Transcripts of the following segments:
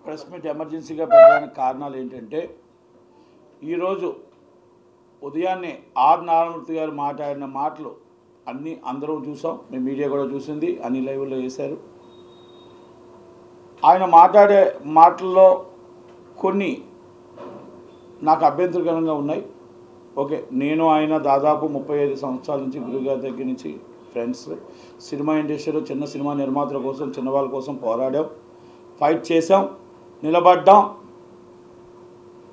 Press meet ఎమర్జెన్సీగా పెట్టడానికి కారణాలు ఏంటంటే ఈరోజు ఉదయాన్నే ఆర్ నారాయణమూర్తి గారు మాట్లాడిన మాటలు అన్నీ అందరూ చూసాం, మీ మీడియా కూడా చూసింది, అన్ని లైవ్లో వేశారు. ఆయన మాట్లాడే మాటల్లో కొన్ని నాకు అభ్యంతరకరంగా ఉన్నాయి. ఓకే, నేను ఆయన దాదాపు 35 సంవత్సరాల నుంచి గురుగారి దగ్గర నుంచి ఫ్రెండ్స్. సినిమా ఇండస్ట్రీలో చిన్న సినిమా నిర్మాతల కోసం, చిన్నవాళ్ళ కోసం పోరాడాం, ఫైట్ చేసాం, నిలబడ్డాం.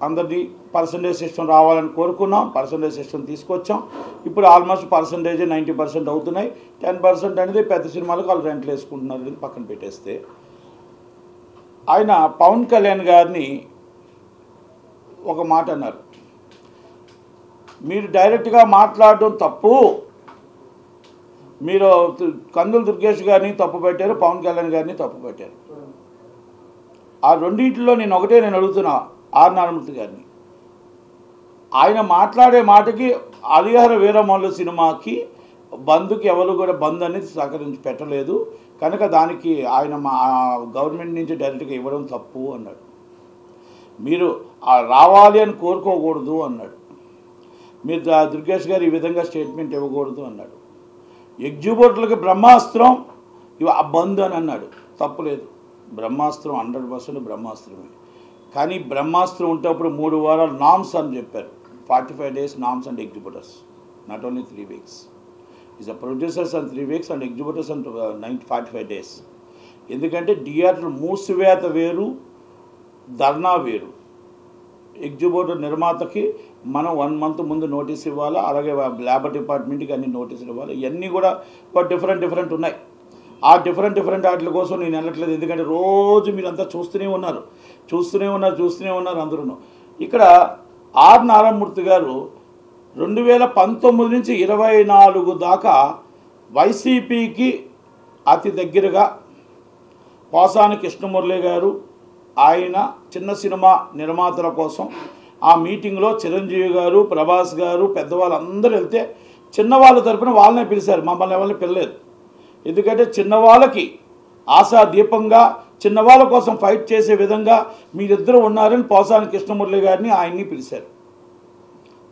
అందరినీ పర్సంటేజ్ సిస్టమ్ రావాలని కోరుకున్నాం, పర్సంటేజ్ సిస్టమ్ తీసుకొచ్చాం. ఇప్పుడు ఆల్మోస్ట్ పర్సంటేజ్ 90% అవుతున్నాయి. 10% అనేది పెద్ద సినిమాలకు వాళ్ళు రెంట్లు వేసుకుంటున్నారు, అనేది పక్కన పెట్టేస్తే. ఆయన పవన్ కళ్యాణ్ గారిని ఒక మాట అన్నారు, మీరు డైరెక్ట్గా మాట్లాడడం తప్పు, మీరు కందుల దుర్గేష్ గారిని తప్పు పెట్టారు, పవన్ కళ్యాణ్ గారిని తప్పు పెట్టారు. ఆ రెండింటిలో నేను అడుగుతున్నా ఆర్ నారాయణమూర్తి గారిని. ఆయన మాట్లాడే మాటకి హరిహర వీరమల్లు సినిమాకి బంద్కి ఎవరు కూడా బంద్ అనేది సహకరించి పెట్టలేదు కనుక దానికి ఆయన గవర్నమెంట్ నుంచి డైరెక్ట్గా ఇవ్వడం తప్పు అన్నాడు. మీరు రావాలి అని కోరుకోకూడదు అన్నాడు. మీరు దుర్గేష్ గారు ఈ విధంగా స్టేట్మెంట్ ఇవ్వకూడదు అన్నాడు. ఎగ్జిక్యూటివ్లకి బ్రహ్మాస్త్రం బంద్ అని అన్నాడు, తప్పులేదు. బ్రహ్మాస్త్రం 100% బ్రహ్మాస్త్రమే. కానీ బ్రహ్మాస్త్రం ఉంటేప్పుడు 3 వారాలు నామ్స్ అని చెప్పారు. 45 days norms and executors, not only 3 weeks. Is the producers and 3 weeks and executors and 45 days. ఎందుకంటే థియేటర్ మూసివేత వేరు, ధర్నా వేరు. ఎగ్జిక్యూటివ్ నిర్మాతకి మనం 1 month ముందు నోటీస్ ఇవ్వాలి, అలాగే లేబర్ డిపార్ట్మెంట్కి అన్ని నోటీసులు ఇవ్వాలి. ఇవన్నీ కూడా డిఫరెంట్ ఉన్నాయి. ఆ డిఫరెంట్ వాటి కోసం నేను వెళ్ళట్లేదు, ఎందుకంటే రోజు మీరంతా చూస్తూనే ఉన్నారు అందరూ. ఇక్కడ ఆర్ నారాయణమూర్తి గారు 2019 నుంచి 24 దాకా వైసీపీకి అతి దగ్గరగా పోసాని కృష్ణమురళి గారు, ఆయన చిన్న సినిమా నిర్మాతల కోసం ఆ మీటింగ్లో చిరంజీవి గారు, ప్రభాస్ గారు, పెద్దవాళ్ళందరూ వెళ్తే చిన్నవాళ్ళ తరపున వాళ్ళనే పిలిచారు, మమ్మల్ని ఎవరిని పిలలేదు. ఎందుకంటే చిన్నవాళ్ళకి ఆశా దీపంగా, చిన్నవాళ్ళ కోసం ఫైట్ చేసే విధంగా మీరిద్దరూ ఉన్నారని పోసాని కృష్ణమురళి గారిని ఆయన్ని పిలిచారు.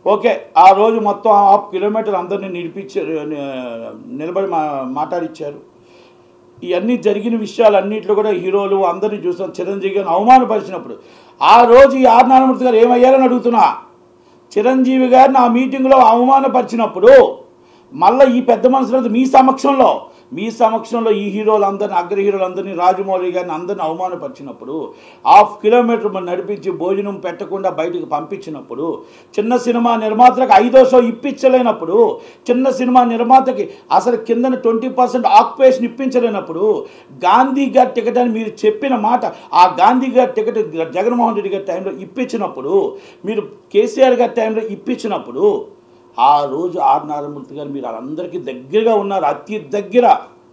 ఓకే, ఆ రోజు మొత్తం 1/2 kilometer అందరినీ నిలబడి మాట్లాడిచ్చారు. ఇవన్నీ జరిగిన విషయాలన్నింటిలో కూడా హీరోలు అందరినీ చూసాం. చిరంజీవి గారిని అవమానపరిచినప్పుడు ఆ రోజు ఈ ఆర్ నారాయణమూర్తి గారు ఏమయ్యారని అడుగుతున్నా. చిరంజీవి గారిని ఆ మీటింగ్లో అవమానపరిచినప్పుడు మళ్ళీ ఈ పెద్ద మనుషులంతా మీ సమక్షంలో ఈ హీరోలందరినీ, అగ్ర హీరోలందరినీ, రాజమౌళి గారిని అందరిని అవమానపరిచినప్పుడు, 1/2 kilometer నడిపించి భోజనం పెట్టకుండా బయటకు పంపించినప్పుడు, చిన్న సినిమా నిర్మాతలకు 5వ షో ఇప్పించలేనప్పుడు, చిన్న సినిమా నిర్మాతకి అసలు కిందన 20% ఆక్యుపేషన్ ఇప్పించలేనప్పుడు, గాంధీ గారి టికెట్ అని మీరు చెప్పిన మాట, ఆ గాంధీ గారి టికెట్ జగన్మోహన్ రెడ్డి గారి టైంలో ఇప్పించినప్పుడు, మీరు కేసీఆర్ గారి టైంలో ఇప్పించినప్పుడు, ఆ రోజు ఆర్ నారాయణమూర్తి గారు మీరు అందరికీ దగ్గరగా ఉన్నారు. అతి దగ్గర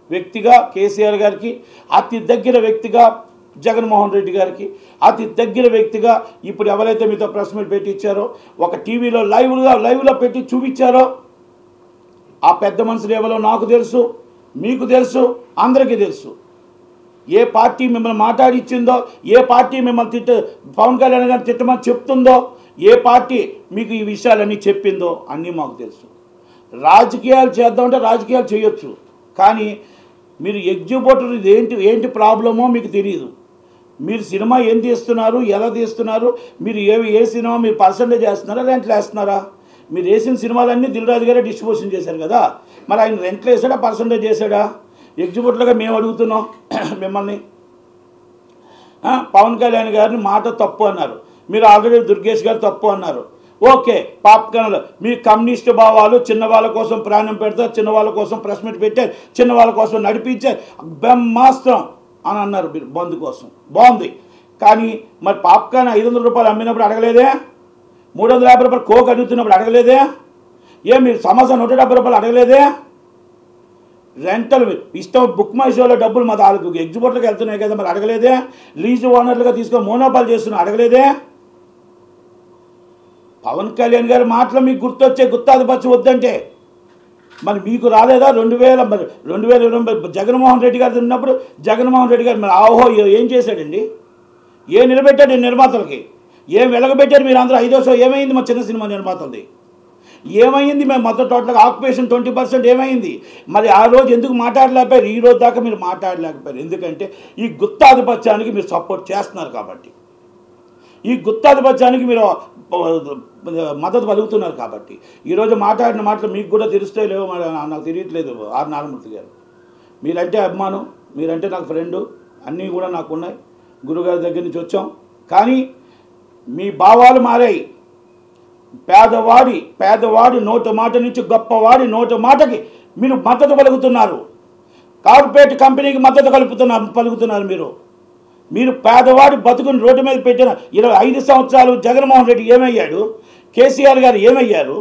వ్యక్తిగా కేసీఆర్ గారికి, అతి దగ్గర వ్యక్తిగా జగన్మోహన్ రెడ్డి గారికి, అతి దగ్గర వ్యక్తిగా ఇప్పుడు ఎవరైతే మీతో ప్రెస్ మీట్ పెట్టి ఇచ్చారో, ఒక టీవీలో లైవ్లో పెట్టి చూపించారో, ఆ పెద్ద మనుషులు ఎవరో నాకు తెలుసు, మీకు తెలుసు, అందరికీ తెలుసు. ఏ పార్టీ మిమ్మల్ని మాట్లాడిచ్చిందో, ఏ పార్టీ మిమ్మల్ని పవన్ కళ్యాణ్ గారిని తిట్టమని చెప్తుందో, ఏ పార్టీ మీకు ఈ విషయాలన్నీ చెప్పిందో అన్నీ మాకు తెలుసు. రాజకీయాలు చేద్దామంటే రాజకీయాలు చేయొచ్చు, కానీ మీరు ఎగ్జిక్యూటివ్ ఏంటి ప్రాబ్లమో మీకు తెలియదు. మీరు సినిమా ఏం తీస్తున్నారు, ఎలా తీస్తున్నారు, మీరు ఏ సినిమా మీరు పర్సంటేజ్ వేస్తున్నారా, రెంట్లు వేస్తున్నారా? మీరు వేసిన సినిమాలన్నీ దిల్ రాజు గారే డిస్ట్రిబ్యూషన్ చేశారు కదా, మరి ఆయన రెంట్లు వేసాడా, పర్సంటేజ్ చేశాడా? ఎగ్జిక్యూటివ్గా మేము అడుగుతున్నాం మిమ్మల్ని. పవన్ కళ్యాణ్ గారిని మాట తప్పు అన్నారు, మీరు ఆల్రెడీ దుర్గేష్ గారు తప్పు అన్నారు. ఓకే, పాప్కార్న్లు మీ కమ్యూనిస్టు భావాలు, చిన్నవాళ్ళ కోసం ప్రాణం పెడతారు, చిన్నవాళ్ళ కోసం ప్రెస్ మీట్ పెట్టారు, చిన్నవాళ్ళ కోసం నడిపించారు, బ్రహ్మాస్త్రం అని అన్నారు మీరు బంద్ కోసం, బాగుంది. కానీ మరి పాప్కార్న్ 500 రూపాయలు అమ్మినప్పుడు అడగలేదే? 350 రూపాయలు కోక్ అడుగుతున్నప్పుడు అడగలేదే? మీరు సమోసా 170 రూపాయలు అడగలేదే? రెంటల్ ఇష్టం బుక్ మై షోలో డబ్బులు మా వాళ్ళకు ఎగ్జిక్యూటివ్కి వెళ్తున్నాయి కదా, మరి అడగలేదే? లీజు ఓనర్లుగా తీసుకొని మోనోపాల్ చేస్తున్నా అడగలేదే? పవన్ కళ్యాణ్ గారి మాటలు మీకు గుర్తాధిపత్యం వద్దంటే మరి మీకు రాలేదా? 2020 జగన్మోహన్ రెడ్డి గారు ఉన్నప్పుడు జగన్మోహన్ రెడ్డి గారు మరి ఆహో ఏం చేశాడండి? ఏం నిలబెట్టాడు నిర్మాతలకి? ఏం వెలగబెట్టారు మీరు అందరూ? 5వ షో ఏమైంది మా చిన్న సినిమా నిర్మాతలది? ఏమైంది? మేము మొత్తం టోటల్గా ఆక్యుపేషన్ 20% ఏమైంది? మరి ఆ రోజు ఎందుకు మాట్లాడలేకపోయారు? ఈ రోజు దాకా మీరు మాట్లాడలేకపోయారు. ఎందుకంటే ఈ గుత్తాధిపత్యానికి మీరు సపోర్ట్ చేస్తున్నారు కాబట్టి, ఈ గుత్తాధిపత్యానికి మీరు మద్దతు పలుకుతున్నారు కాబట్టి ఈరోజు మాట్లాడిన మాటలు మీకు కూడా తెలుస్తే లేవో మరి నాకు తెలియట్లేదు. ఆర్ నారాయణమూర్తి గారు, మీరంటే అభిమానం, మీరంటే నాకు ఫ్రెండు, అన్నీ కూడా నాకు ఉన్నాయి. గురుగారి దగ్గర నుంచి వచ్చాం. కానీ మీ భావాలు మారాయి. పేదవాడి నోటు మాట నుంచి గొప్పవాడి నోటు మాటకి మీరు మద్దతు పలుకుతున్నారు. కార్పొరేట్ కంపెనీకి మద్దతు పలుకుతున్నారు. మీరు పేదవాడి బతుకుని రోడ్డు మీద పెట్టిన 25 సంవత్సరాలు జగన్మోహన్ రెడ్డి ఏమయ్యాడు? కేసీఆర్ గారు ఏమయ్యారు?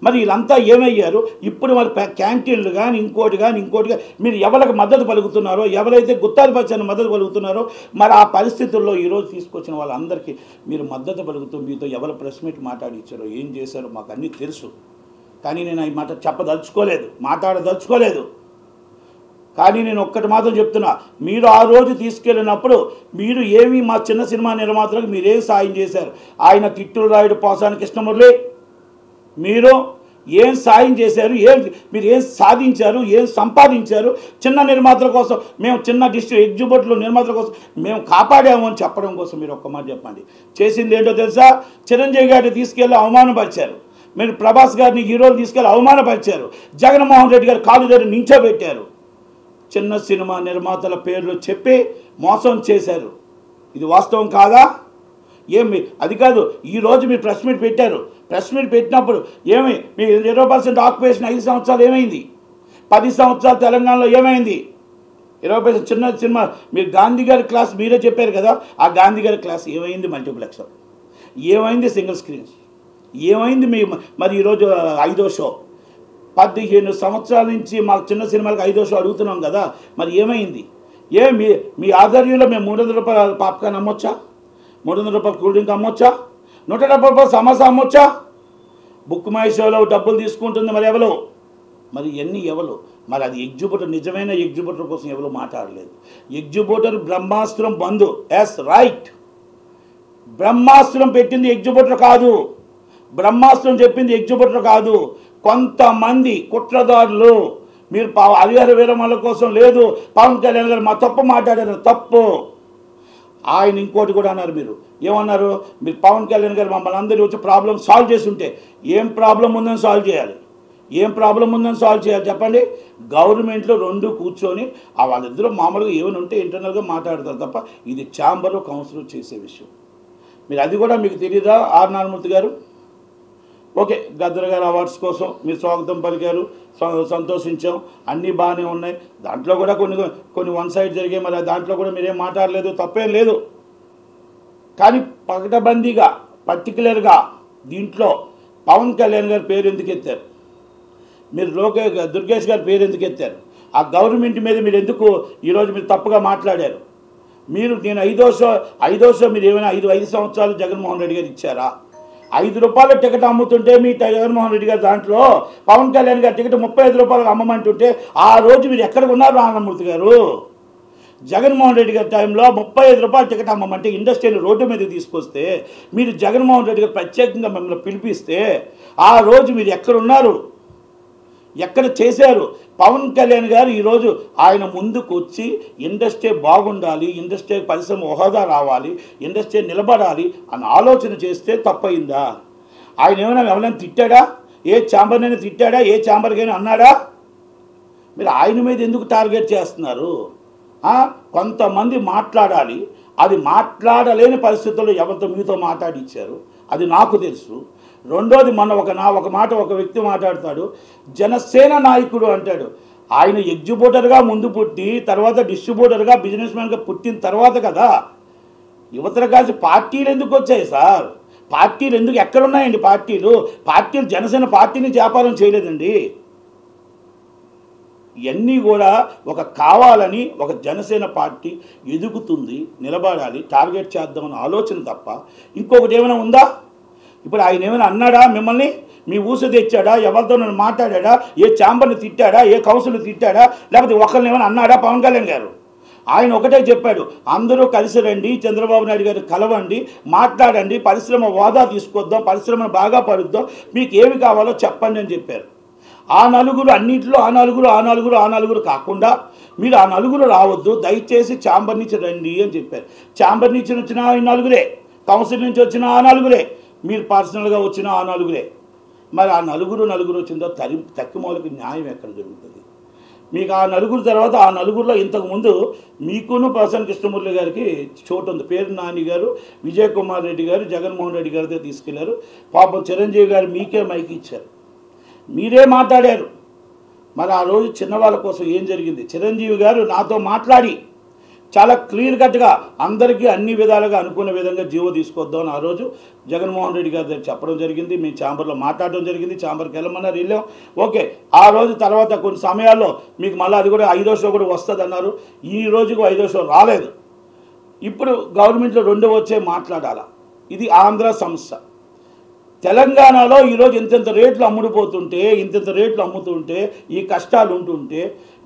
మరి వీళ్ళంతా ఏమయ్యారు? ఇప్పుడు మరి క్యాంటీన్లు కానీ ఇంకోటి కానీ మీరు ఎవరికి మద్దతు పలుకుతున్నారో, ఎవరైతే గుత్తాధిపత్యాన్ని మద్దతు పలుకుతున్నారో, మరి ఆ పరిస్థితుల్లో ఈరోజు తీసుకొచ్చిన వాళ్ళందరికీ మీరు మద్దతు పలుకుతూ మీతో ఎవరు ప్రెస్ మీట్ మాట్లాడించారో, ఏం చేశారో మాకు అన్నీ తెలుసు. కానీ నేను ఈ మాట మాట్లాడదలుచుకోలేదు. కానీ నేను ఒక్కటి మాత్రం చెప్తున్నా, మీరు ఆ రోజు తీసుకెళ్ళినప్పుడు మీరు ఏమి మా చిన్న సినిమా నిర్మాతలకు మీరేం సాయం చేశారు? ఆయన తిట్టులు రాయుడు పోసాని కృష్ణమురళి, మీరు ఏం సాయం చేశారు? మీరు ఏం సాధించారు? ఏం సంపాదించారు? చిన్న నిర్మాతల కోసం మేము చిన్న ఎగ్జిబిట్లు నిర్మాతల కోసం మేము కాపాడాము అని చెప్పడం కోసం మీరు ఒక్క మాట చెప్పండి. చేసింది ఏంటో తెలుసా? చిరంజీవి గారిని తీసుకెళ్ళి అవమానపరిచారు. మీరు ప్రభాస్ గారిని హీరోలు తీసుకెళ్ళి అవమానపరిచారు. జగన్మోహన్ రెడ్డి గారు కాలు దగ్గర నించోబెట్టారు. చిన్న సినిమా నిర్మాతల పేర్లు చెప్పి మోసం చేశారు. ఇది వాస్తవం కాదా? అది కాదు, ఈరోజు మీరు ప్రెస్ మీట్ పెట్టారు. ప్రెస్ మీట్ పెట్టినప్పుడు ఏమి మీ 20% ఆక్యుపేషన్ 5 సంవత్సరాలు ఏమైంది? 10 సంవత్సరాలు తెలంగాణలో ఏమైంది? 20% చిన్న సినిమా మీరు గాంధీ గారి క్లాస్ మీరే చెప్పారు కదా, ఆ గాంధీ గారి క్లాస్ ఏమైంది? మల్టీప్లెక్స్ ఏమైంది? సింగిల్ స్క్రీన్స్ ఏమైంది? మరి ఈరోజు 5వ షో 15 సంవత్సరాల నుంచి మాకు చిన్న సినిమాలకు 5వ షో అడుగుతున్నాం కదా, మరి ఏమైంది? మీ ఆధ్వర్యంలో మేము 300 రూపాయల పాప్కార్న్ అమ్మొచ్చా? 300 రూపాయల కూల్ డ్రింక్ అమ్మొచ్చా? 170 రూపాయల సమోసా అమ్మొచ్చా? బుక్ మై షోలో డబ్బులు తీసుకుంటుంది మరి ఎవరు? మరి ఎన్ని ఎవరు? మరి అది ఎగ్జిబిటర్, నిజమైన ఎగ్జిబిటర్ కోసం ఎవరు మాట్లాడలేదు. ఎగ్జిబిటర్ బ్రహ్మాస్త్రం బంధు. ఎస్ రైట్, బ్రహ్మాస్త్రం పెట్టింది ఎగ్జిబిటర్ కాదు. బ్రహ్మాస్త్రం చెప్పింది ఎగ్జిబిటర్ కాదు. కొంతమంది కుట్రదారులు మీరు హరిహర వీరమల కోసం లేదు, పవన్ కళ్యాణ్ గారు మా తప్పు మాట్లాడారు, తప్పు. ఆయన ఇంకోటి కూడా అన్నారు. మీరు ఏమన్నారు? మీరు పవన్ కళ్యాణ్ గారు మమ్మల్ని అందరూ వచ్చి ప్రాబ్లం సాల్వ్ చేసి ఉంటే ఏం ప్రాబ్లం ఉందని సాల్వ్ చేయాలి? చెప్పండి. గవర్నమెంట్లో 2 కూర్చొని వాళ్ళిద్దరూ మామూలుగా ఏమైనా ఉంటే ఇంటర్నల్గా మాట్లాడతారు తప్ప ఇది ఛాంబర్లో కౌన్సిల్ చేసే విషయం. మీరు అది కూడా మీకు తెలియదా? ఆర్ నారాయణమూర్తి గారు ఓకే, గద్దర్ గారు అవార్డ్స్ కోసం మీరు స్వాగతం పలికారు, సంతోషించాం, అన్నీ బాగానే ఉన్నాయి. దాంట్లో కూడా కొన్ని వన్ సైడ్ జరిగాయి. మరి దాంట్లో కూడా మీరేం మాట్లాడలేదు, తప్పేం లేదు. కానీ పకటబందీగా పర్టికులర్గా దీంట్లో పవన్ కళ్యాణ్ గారి పేరు ఎందుకు ఎత్తారు? మీరు దుర్గేష్ గారి పేరు ఎందుకు ఎత్తారు? ఆ గవర్నమెంట్ మీద మీరు ఎందుకు ఈరోజు మీరు తప్పుగా మాట్లాడారు? నేను 5వ షో మీరు ఏమైనా 5 సంవత్సరాలు జగన్మోహన్ రెడ్డి గారు ఇచ్చారా? 5 రూపాయల టికెట్ అమ్ముతుంటే మీ జగన్మోహన్ రెడ్డి గారు దాంట్లో పవన్ కళ్యాణ్ గారి టికెట్ 35 రూపాయలకు అమ్మమంటుంటే ఆ రోజు మీరు ఎక్కడ ఉన్నారు నారాయణమూర్తి గారు? జగన్మోహన్ రెడ్డి గారి టైంలో 35 రూపాయల టికెట్ అమ్మమంటే ఇండస్ట్రీని రోడ్డు మీద తీసుకొస్తే మీరు జగన్మోహన్ రెడ్డి గారు ప్రత్యేకంగా మిమ్మల్ని పిలిపిస్తే ఆ రోజు మీరు ఎక్కడున్నారు? ఎక్కడ చేశారు? పవన్ కళ్యాణ్ గారు ఈరోజు ఆయన ముందుకు వచ్చి ఇండస్ట్రీ బాగుండాలి, ఇండస్ట్రీ పరిశ్రమ హోదా రావాలి, ఇండస్ట్రీ నిలబడాలి అని ఆలోచన చేస్తే తప్పయిందా? ఆయన ఎవరైనా తిట్టాడా? ఏ ఛాంబర్నైనా తిట్టాడా? ఏ ఛాంబర్కైనా అన్నాడా? మీరు ఆయన మీద ఎందుకు టార్గెట్ చేస్తున్నారు? కొంతమంది మాట్లాడాలి, అది మాట్లాడలేని పరిస్థితుల్లో ఎవరితో మీతో మాట్లాడిచ్చారు అది నాకు తెలుసు. రెండోది మొన్న ఒక వ్యక్తి మాట్లాడతాడు, జనసేన నాయకుడు అంటాడు. ఆయన ఎగ్జిబిటర్గా ముందు పుట్టి తర్వాత డిస్ట్రిబ్యూటర్గా బిజినెస్ మ్యాన్గా పుట్టిన తర్వాత కదా యువతర కాసి పార్టీలు ఎందుకు వచ్చాయి సార్? పార్టీలు ఎందుకు ఎక్కడున్నాయండి? పార్టీలు జనసేన పార్టీని వ్యాపారం చేయలేదండి. ఇవన్నీ కూడా కావాలని ఒక జనసేన పార్టీ ఎదుగుతుంది, నిలబడాలి, టార్గెట్ చేద్దామని ఆలోచన తప్ప ఇంకొకటి ఏమైనా ఉందా? ఇప్పుడు ఆయన ఏమైనా అన్నాడా? మిమ్మల్ని మీ ఊసు తెచ్చాడా? ఎవరితో మాట్లాడా? ఏ ఛాంబర్ని తిట్టాడా? ఏ కౌన్సిల్ని తిట్టాడా? లేకపోతే ఒకరిని ఏమైనా అన్నాడా? పవన్ కళ్యాణ్ గారు ఆయన ఒకటే చెప్పాడు, అందరూ కలిసి రండి, చంద్రబాబు నాయుడు గారు కలవండి, మాట్లాడండి, పరిశ్రమ హోదా తీసుకొద్దాం, పరిశ్రమను బాగా పరుద్దాం, మీకు ఏమి కావాలో చెప్పండి అని చెప్పారు. ఆ నలుగురు అన్నింటిలో ఆ నలుగురు కాకుండా మీరు ఆ నలుగురు రావద్దు, దయచేసి ఛాంబర్ నుంచి రండి అని చెప్పారు. ఛాంబర్ నుంచి వచ్చిన ఆ నలుగురే, కౌన్సిల్ నుంచి వచ్చిన ఆ నలుగురే, మీరు పర్సనల్గా వచ్చిన ఆ నలుగురే. మరి ఆ నలుగురు వచ్చిందో తక్కిమూలకి న్యాయం ఎక్కడ జరుగుతుంది? మీకు ఆ నలుగురు తర్వాత ఆ నలుగురిలో ఇంతకుముందు మీకును ప్రసన్న కృష్ణమూర్తి గారికి చోటు ఉంది. పేరు నాని గారు, విజయ్ కుమార్ రెడ్డి గారు, జగన్మోహన్ రెడ్డి గారితో తీసుకెళ్లారు. పాపం చిరంజీవి గారు మీకే మైక్ ఇచ్చారు, మీరే మాట్లాడారు. మరి ఆ రోజు చిన్నవాళ్ళ కోసం ఏం జరిగింది? చిరంజీవి గారు నాతో మాట్లాడి చాలా క్లియర్ కట్గా అందరికీ అన్ని విధాలుగా అనుకున్న విధంగా జీవో తీసుకొద్దామని ఆ రోజు జగన్మోహన్ రెడ్డి గారి దగ్గర చెప్పడం జరిగింది. మేము ఛాంబర్లో మాట్లాడడం జరిగింది, ఛాంబర్కి వెళ్ళమన్నారు, వెళ్ళాం. ఓకే, ఆ రోజు తర్వాత కొన్ని సమయాల్లో మీకు మళ్ళీ అది కూడా 5వ షో కూడా వస్తుంది అన్నారు. ఈ రోజుకు 5వ షో రాలేదు. ఇప్పుడు గవర్నమెంట్లో 2వ వచ్చే మాట్లాడాలా? ఇది ఆంధ్ర సంస్థ. తెలంగాణలో ఈరోజు ఇంత రేట్లు అమ్ముడుపోతుంటే, ఇంత రేట్లు అమ్ముతుంటే, ఈ కష్టాలు ఉంటుంటే,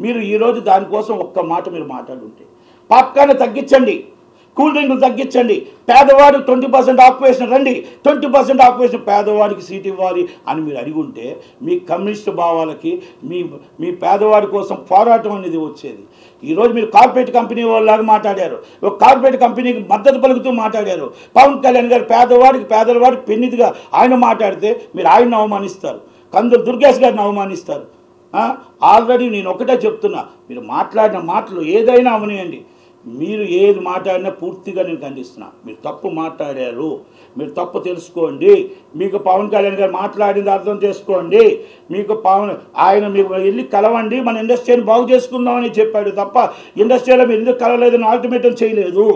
మీరు ఈరోజు దానికోసం ఒక్క మాట మీరు మాట్లాడుంటే, పాప్కార్న్ తగ్గించండి, కూల్ డ్రింకులు తగ్గించండి, పేదవాడికి 20% ఆక్యుపేషన్ రండి, 20% ఆక్యుపేషన్ పేదవాడికి సీట్ ఇవ్వాలి అని మీరు అడిగి ఉంటే మీ కమ్యూనిస్టు భావాలకి మీ పేదవాడి కోసం పోరాటం అనేది వచ్చేది. ఈరోజు మీరు కార్పొరేట్ కంపెనీ వాళ్ళలాగా మాట్లాడారు, ఒక కార్పొరేట్ కంపెనీకి మద్దతు పలుకుతూ మాట్లాడారు. పవన్ కళ్యాణ్ గారు పేదవాడికి పెన్నిదిగా ఆయన మాట్లాడితే మీరు ఆయన్ని అవమానిస్తారు, కందులు దుర్గేష్ గారిని అవమానిస్తారు. ఆల్రెడీ నేను ఒకటే చెప్తున్నా, మీరు మాట్లాడిన మాటలు ఏదైనా అవనియండి, మీరు ఏది మాట్లాడినా పూర్తిగా నేను ఖండిస్తున్నా. మీరు తప్పు మాట్లాడారు, మీరు తప్పు తెలుసుకోండి. మీకు పవన్ కళ్యాణ్ గారు మాట్లాడింది అర్థం చేసుకోండి. మీకు మీకు వెళ్ళి కలవండి, మన ఇండస్ట్రీని బాగు చేసుకుందామని చెప్పాడు తప్ప ఇండస్ట్రీలో మీరు ఎందుకు కలవలేదని అల్టిమేటం చేయలేదు.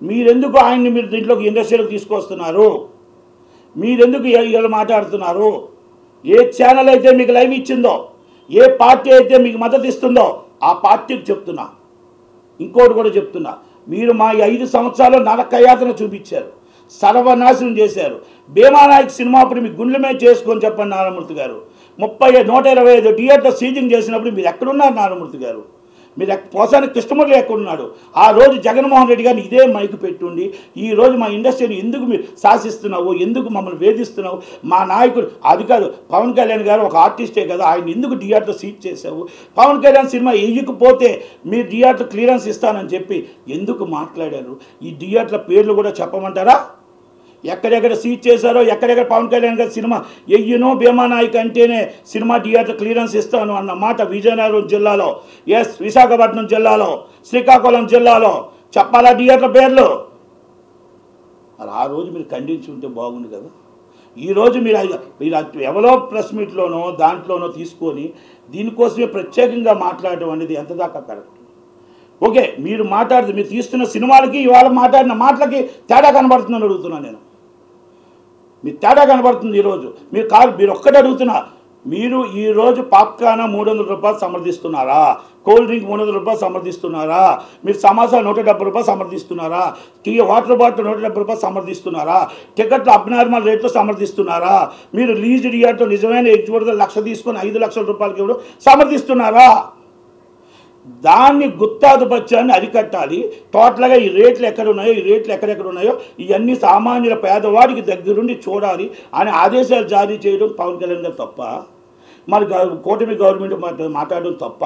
మీరెందుకు ఆయన్ని మీరు దీంట్లోకి ఇండస్ట్రీలోకి తీసుకొస్తున్నారు? మీరెందుకు ఇలా మాట్లాడుతున్నారు? ఏ ఛానల్ అయితే మీకు లైవ్ ఇచ్చిందో, ఏ పార్టీ అయితే మీకు మద్దతు ఇస్తుందో ఆ పార్టీకి చెప్తున్నా. ఇంకోటి కూడా చెప్తున్నా, మీరు మా 5 సంవత్సరాలు నరకయాతన చూపించారు, సర్వనాశనం చేశారు. భీమానాయక్ సినిమా అప్పుడు మీ గుండెల మీద చేసుకొని చెప్పండి నారాయణమూర్తి గారు. 125 థియేటర్లు సీజింగ్ చేసినప్పుడు మీరు ఎక్కడున్నారు నారాయణమూర్తి గారు? మీరు పోసాని కృష్ణమూర్తి ఎక్కడున్నాడు? ఆ రోజు జగన్మోహన్ రెడ్డి గారిని ఇదే మైకు పెట్టుండి ఈరోజు మా ఇండస్ట్రీని ఎందుకు మీరు శాసిస్తున్నావు, ఎందుకు మమ్మల్ని వేధిస్తున్నావు, మా నాయకుడు అది కాదు, పవన్ కళ్యాణ్ గారు ఒక ఆర్టిస్టే కదా, ఆయన ఎందుకు థియేటర్ సీట్ చేశావు, పవన్ కళ్యాణ్ సినిమా వేయకపోతే మీరు థియేటర్ క్లియరెన్స్ ఇస్తానని చెప్పి ఎందుకు మాట్లాడారు? ఈ థియేటర్ల పేర్లు కూడా చెప్పమంటారా? ఎక్కడెక్కడ సీట్ చేశారో, ఎక్కడెక్కడ పవన్ కళ్యాణ్ గారి సినిమా ఎయ్యనో భీమానాయక్ అంటేనే సినిమా థియేటర్ క్లియరెన్స్ ఇస్తాను అన్న మాట విజయనగరం జిల్లాలో, విశాఖపట్నం జిల్లాలో, శ్రీకాకుళం జిల్లాలో చెప్పాలా థియేటర్ల పేర్లు? మరి ఆ రోజు మీరు ఖండించి ఉంటే బాగుంది కదా. ఈరోజు మీరు ఎవరో ప్రెస్ మీట్లోనో దాంట్లోనో తీసుకొని దీనికోసమే ప్రత్యేకంగా మాట్లాడటం అనేది ఎంత దాకా కరెక్ట్? ఓకే, మీరు తీస్తున్న సినిమాలకి ఇవాళ మాట్లాడిన మాటలకి తేడా కనబడుతుందని అడుగుతున్నాను నేను. మీరు తేడా కనబడుతుంది ఈరోజు. మీరు ఒక్కటే అడుగుతున్నా, మీరు ఈరోజు పాప్కార్న్ 300 రూపాయలు సమర్థిస్తున్నారా? కూల్ డ్రింక్ 300 రూపాయలు సమర్థిస్తున్నారా? మీరు సమోసా 170 రూపాయలు సమర్థిస్తున్నారా? వాటర్ బాటిల్ 170 రూపాయలు సమర్థిస్తున్నారా? టికెట్లు అబ్నార్మల్ రేట్లు సమర్థిస్తున్నారా? మీరు లీజ్ థియేటర్ నిజమైన ఎగ్జిబిటర్ 1,00,000 తీసుకొని 5 లక్షల రూపాయలకి ఇవ్వడం సమర్థిస్తున్నారా? దాన్ని గుత్తాధిపత్యాన్ని అరికట్టాలి. టోటల్గా ఈ రేట్లు ఎక్కడెక్కడ ఉన్నాయో ఇవన్నీ సామాన్యుల పేదవాడికి దగ్గరుండి చూడాలి అని ఆదేశాలు జారీ చేయడం పవన్ కళ్యాణ్ గారు తప్ప? మరి కూటమి గవర్నమెంట్ మాట్లాడడం తప్ప?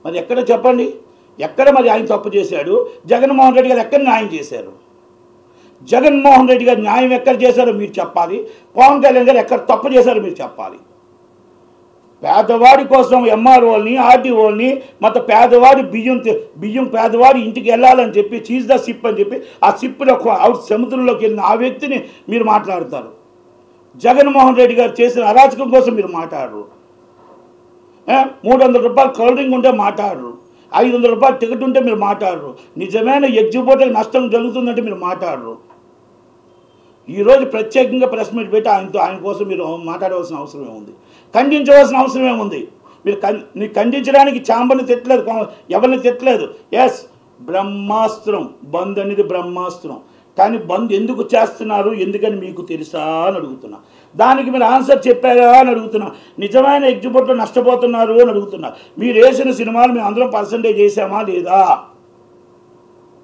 మరి ఎక్కడ చెప్పండి, ఎక్కడ మరి ఆయన తప్పు చేశాడు? జగన్మోహన్ రెడ్డి గారు ఎక్కడ న్యాయం చేశారు? జగన్మోహన్ రెడ్డి గారు న్యాయం ఎక్కడ చేశారో మీరు చెప్పాలి. పవన్ కళ్యాణ్ గారు ఎక్కడ తప్పు చేశారో మీరు చెప్పాలి. పేదవాడి కోసం ఎంఆర్ఓల్ని, ఆర్డీఓల్ని, మొత్తం పేదవాడి బియ్యం పేదవాడి ఇంటికి వెళ్ళాలని చెప్పి చీజ్ ద సిప్ అని చెప్పి ఆ సిప్లో అవుట్ సముద్రంలోకి వెళ్ళిన ఆ వ్యక్తిని మీరు మాట్లాడతారు. జగన్మోహన్ రెడ్డి గారు చేసిన అరాచకం కోసం మీరు మాట్లాడరు. 300 రూపాయలు కూల్ డ్రింక్ ఉంటే మాట్లాడరు, 500 రూపాయలు టికెట్ ఉంటే మీరు మాట్లాడరు, నిజమైన ఎగ్జిబిటర్ నష్టం జరుగుతుందంటే మీరు మాట్లాడరు. ఈరోజు ప్రత్యేకంగా ప్రెస్ మీట్ పెట్టి ఆయన కోసం మీరు మాట్లాడవలసిన అవసరం ఏముంది? ఖండించవలసిన అవసరం ఏముంది? మీరు ఖండించడానికి ఛాంబర్ని తిట్టలేదు, ఎవరిని తిట్టలేదు. ఎస్, బ్రహ్మాస్త్రం బంద్ అనేది బ్రహ్మాస్త్రం. కానీ బంద్ ఎందుకు చేస్తున్నారు, ఎందుకని మీకు తెలుసా అని అడుగుతున్నా. దానికి మీరు ఆన్సర్ చెప్పారా అని అడుగుతున్నా. నిజమైన ఎగ్జిబిట్లో నష్టపోతున్నారు అని అడుగుతున్నా. మీరు వేసిన సినిమాలు మేము అందరం పర్సంటేజ్ చేసామా లేదా?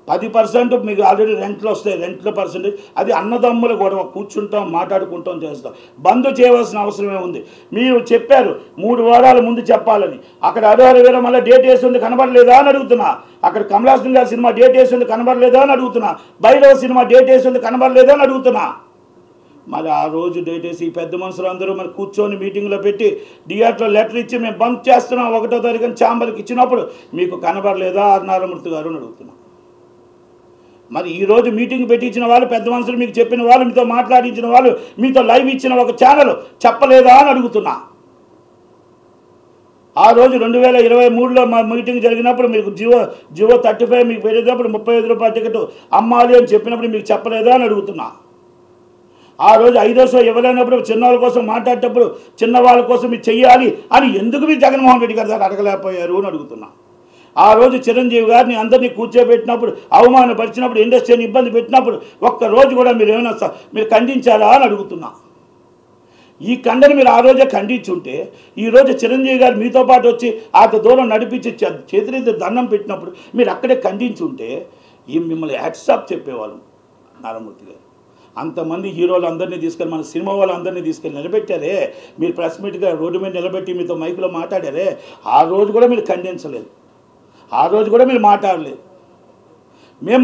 10% మీకు ఆల్రెడీ రెంట్లు వస్తాయి, రెంట్ల పర్సంటేజ్ అది అన్నదమ్ముల గొడవ, కూర్చుంటాం మాట్లాడుకుంటాం చేస్తాం. బంద్ చేయవలసిన అవసరమే ఉంది. మీరు చెప్పారు 3 వారాల ముందు చెప్పాలని, అక్కడ అడవారి వేరే మళ్ళీ డేట్ వేస్తుంది కనబడలేదా అని అడుగుతున్నా. అక్కడ కమలాసన్ గారి సినిమా డేట్ వేస్తుంది కనబడలేదా అని అడుగుతున్నా. భైరవ సినిమా డేట్ వేస్తుంది కనబడలేదా అని అడుగుతున్నా. మరి ఆ రోజు డేట్ వేసి పెద్ద మనుషులు అందరూ మరి కూర్చొని మీటింగ్లో పెట్టి డిఆర్లో లెటర్ ఇచ్చి మేము బంద్ చేస్తున్నాం 1వ తారీఖున ఛాంబర్కి ఇచ్చినప్పుడు మీకు కనబడలేదా నారాయణమూర్తి గారు అని అడుగుతున్నా. మరి ఈరోజు మీటింగ్ పెట్టించిన వాళ్ళు, పెద్ద మనుషులు మీకు చెప్పిన వాళ్ళు, మీతో మాట్లాడించిన వాళ్ళు, మీతో లైవ్ ఇచ్చిన ఒక ఛానల్ చెప్పలేదా అని అడుగుతున్నా. ఆ రోజు 2023లో మా మీటింగ్ జరిగినప్పుడు మీకు జియో 35 మీకు పెరిగినప్పుడు 35 రూపాయల టికెట్ అమ్మాలి అని చెప్పినప్పుడు మీకు చెప్పలేదా అని అడుగుతున్నా. ఆ రోజు 5వ షో ఇవ్వలేనప్పుడు చిన్నవాళ్ళ కోసం మాట్లాడేటప్పుడు చిన్నవాళ్ళ కోసం మీరు చెయ్యాలి అని ఎందుకు మీరు జగన్మోహన్ రెడ్డి గారు దాన్ని అడగలేకపోయారు అని అడుగుతున్నా. ఆ రోజు చిరంజీవి గారిని అందరినీ కూర్చోబెట్టినప్పుడు, అవమానపరిచినప్పుడు, ఇండస్ట్రీని ఇబ్బంది పెట్టినప్పుడు ఒక్కరోజు కూడా మీరు ఏమైనా మీరు ఖండించారా అని అడుగుతున్నా. ఈ ఖండని మీరు ఆ రోజే ఖండించుంటే ఈరోజు చిరంజీవి గారు మీతో పాటు వచ్చి అంత దూరం నడిపించి చేతులెత్తి దండం పెట్టినప్పుడు మీరు అక్కడే ఖండించుంటే మిమ్మల్ని హ్యాట్సాప్ చెప్పేవాళ్ళం. నారాయణమూర్తి గారు అంతమంది హీరోలు అందరినీ తీసుకెళ్ళి, మన సినిమా వాళ్ళు అందరినీ తీసుకెళ్ళి నిలబెట్టారే. మీరు ప్రెస్ మీట్గా రోడ్డు మీద నిలబెట్టి మీతో మైకులో మాట్లాడారే. ఆ రోజు కూడా మీరు ఖండించలేదు, ఆ రోజు కూడా మీరు మాట్లాడలేదు. మేము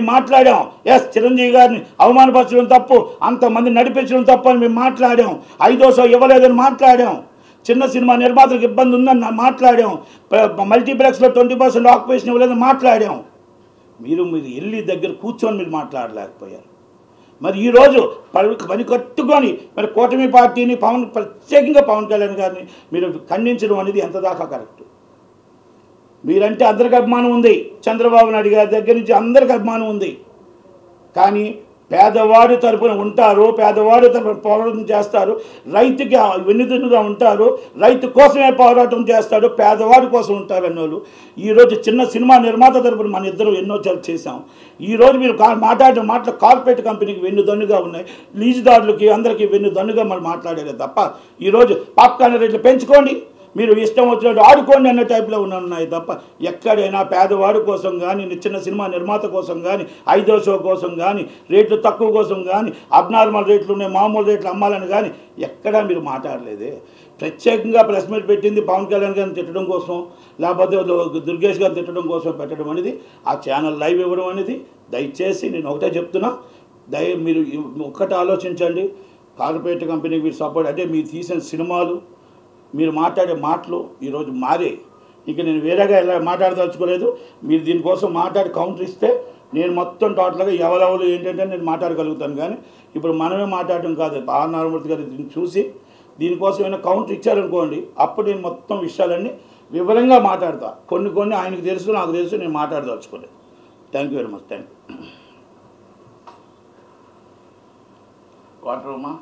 మాట్లాడాం. ఎస్, చిరంజీవి గారిని అవమానపరచడం తప్పు, అంతమంది నడిపించడం తప్పు అని మేము మాట్లాడాం. 5వ షో ఇవ్వలేదని మాట్లాడాం. చిన్న సినిమా నిర్మాతలకు ఇబ్బంది ఉందని మాట్లాడాం. మల్టీప్లెక్స్లో 20% ఆక్యుపేషన్ ఇవ్వలేదని మాట్లాడాం. మీరు వెళ్ళి దగ్గర కూర్చొని మీరు మాట్లాడలేకపోయారు. మరి ఈరోజు పని కట్టుకొని మరి కూటమి పార్టీని ప్రత్యేకంగా పవన్ కళ్యాణ్ గారిని మీరు ఖండించడం అనేది ఎంత దాకా కరెక్ట్? మీరంటే అందరికి అభిమానం ఉంది, చంద్రబాబు నాయుడు గారి దగ్గర నుంచి అందరికి అభిమానం ఉంది. కానీ పేదవాడి తరపున ఉంటారు, పేదవాడి తరపున పోరాటం చేస్తారు, రైతుకి వెన్నుదన్నుగా ఉంటారు, రైతు కోసమే పోరాటం చేస్తాడు, పేదవాడి కోసం ఉంటారు అన్నోళ్ళు ఈరోజు చిన్న సినిమా నిర్మాత తరపున మన ఇద్దరు ఎన్నో చేసాం. ఈరోజు మీరు మాట్లాడిన మాటలు కార్పొరేట్ కంపెనీకి వెన్నుదన్నుగా ఉన్నాయి, లీజుదారులకి అందరికీ వెన్నుదన్నుగా మనం మాట్లాడారే తప్ప ఈరోజు పాప్కార్న్ రేట్లు పెంచుకోండి, మీరు ఇష్టం వచ్చినట్టు ఆడుకోండి అన్న టైప్లో ఉన్నాయి తప్ప ఎక్కడైనా పేదవాడి కోసం కానీ, చిన్న సినిమా నిర్మాత కోసం కానీ, 5వ షో కోసం కానీ, రేట్లు తక్కువ కోసం కానీ, అబ్నార్మల్ రేట్లు ఉన్నాయి మామూలు రేట్లు అమ్మాలని కానీ ఎక్కడా మీరు మాట్లాడలేదే. ప్రత్యేకంగా ప్రెస్ మీట్ పెట్టింది పవన్ కళ్యాణ్ గారిని తిట్టడం కోసం, లేకపోతే దుర్గేష్ గారిని తిట్టడం కోసం పెట్టడం అనేది, ఆ ఛానల్ లైవ్ ఇవ్వడం అనేది. దయచేసి నేను ఒకటే చెప్తున్నా, మీరు ఒక్కటి ఆలోచించండి. కార్పొరేట్ కంపెనీకి మీరు సపోర్ట్ అంటే మీరు తీసిన సినిమాలు, మీరు మాట్లాడే మాటలు ఈరోజు మారే. ఇక నేను వేరేగా ఎలా మాట్లాడదలుచుకోలేదు. మీరు దీనికోసం మాట్లాడి కౌంటర్ ఇస్తే నేను మొత్తం టోటల్గా ఎవరెవరు ఏంటంటే నేను మాట్లాడగలుగుతాను. కానీ ఇప్పుడు మనమే మాట్లాడటం కాదు. నారాయణమూర్తి గారు దీన్ని చూసి దీనికోసం ఏమైనా కౌంటర్ ఇచ్చారనుకోండి, అప్పుడు నేను మొత్తం విషయాలన్నీ వివరంగా మాట్లాడతా. కొన్ని ఆయనకు తెలుసు, నాకు తెలుసు, నేను మాట్లాడదలుచుకోలేదు. Thank you very much. Thank you. Water అమ్మా.